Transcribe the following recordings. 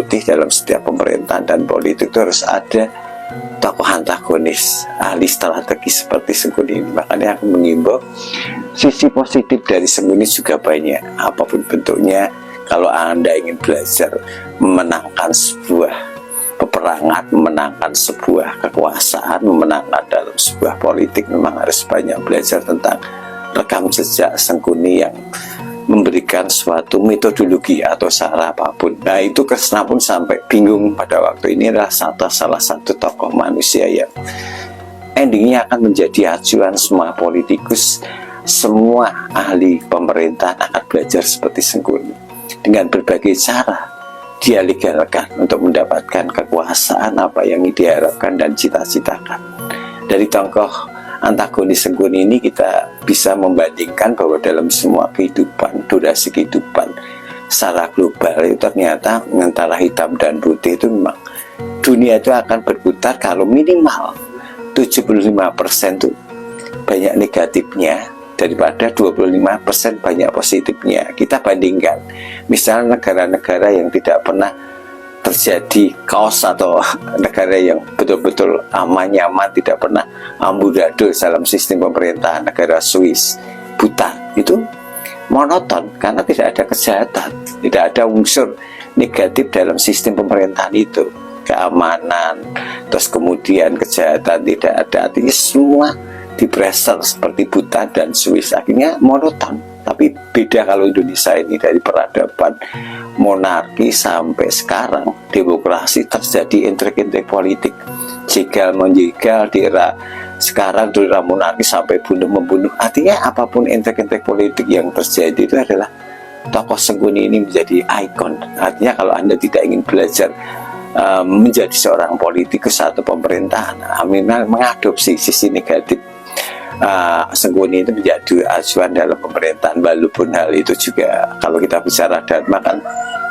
putih dalam setiap pemerintahan dan politik itu harus ada tokoh antagonis, ahli strategi seperti Sengkuni ini. Makanya aku mengimbau sisi positif dari Sengkuni juga banyak, apapun bentuknya. Kalau Anda ingin belajar memenangkan sebuah peperangan, memenangkan sebuah kekuasaan, memenangkan dalam sebuah politik, memang harus banyak belajar tentang rekam jejak Sengkuni yang memberikan suatu metodologi atau cara apapun. Nah, itu Kresna pun sampai bingung pada waktu ini adalah salah satu tokoh manusia yang endingnya akan menjadi acuan semua politikus, semua ahli pemerintahan akan belajar seperti Sengkuni. Dengan berbagai cara dia legalkan untuk mendapatkan kekuasaan apa yang diharapkan dan cita-citakan. Dari tokoh antagonis Sengkuni ini kita bisa membandingkan bahwa dalam semua kehidupan, durasi kehidupan secara global itu ternyata antara hitam dan putih itu memang dunia itu akan berputar kalau minimal 75% itu banyak negatifnya daripada 25% banyak positifnya. Kita bandingkan misalnya negara-negara yang tidak pernah terjadi kaos atau negara yang betul-betul aman, nyaman, tidak pernah amburadul dalam sistem pemerintahan, negara Swiss, Bhutan, itu monoton karena tidak ada kejahatan, tidak ada unsur negatif dalam sistem pemerintahan itu, keamanan, terus kemudian kejahatan tidak ada, artinya semua dipreser seperti Bhutan dan Swiss, akhirnya monoton. Tapi beda kalau Indonesia ini dari peradaban monarki sampai sekarang demokrasi terjadi intrik-intrik politik, jegal menjegal di era sekarang, di era monarki sampai bunuh-membunuh. Artinya apapun intrik-intrik politik yang terjadi itu adalah tokoh Sengkuni ini menjadi ikon. Artinya kalau Anda tidak ingin belajar menjadi seorang politikus atau pemerintahan, mengadopsi sisi negatif Sengkuni itu menjadi acuan dalam pemerintahan. Walaupun hal itu juga kalau kita bicara dharma kan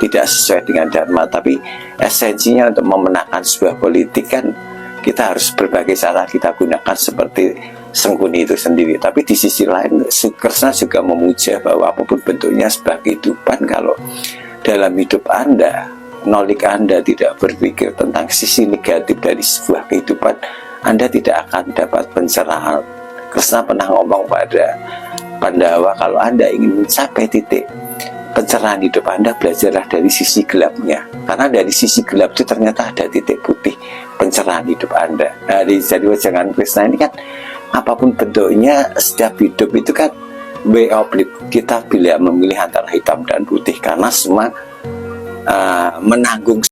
tidak sesuai dengan dharma, tapi esensinya untuk memenangkan sebuah politik kan kita harus berbagai cara kita gunakan seperti Sengkuni itu sendiri. Tapi di sisi lain Kresna juga memuja bahwa apapun bentuknya sebuah kehidupan, kalau dalam hidup Anda, nolik Anda tidak berpikir tentang sisi negatif dari sebuah kehidupan, Anda tidak akan dapat pencerahan. Kresna pernah ngomong pada Pandawa, kalau Anda ingin mencapai titik pencerahan hidup Anda, belajarlah dari sisi gelapnya, karena dari sisi gelap itu ternyata ada titik putih pencerahan hidup Anda. Nah, jadi wajangan Kresna ini kan apapun bentuknya, setiap hidup itu kan way of life. Kita bila memilih antara hitam dan putih, karena semua menanggung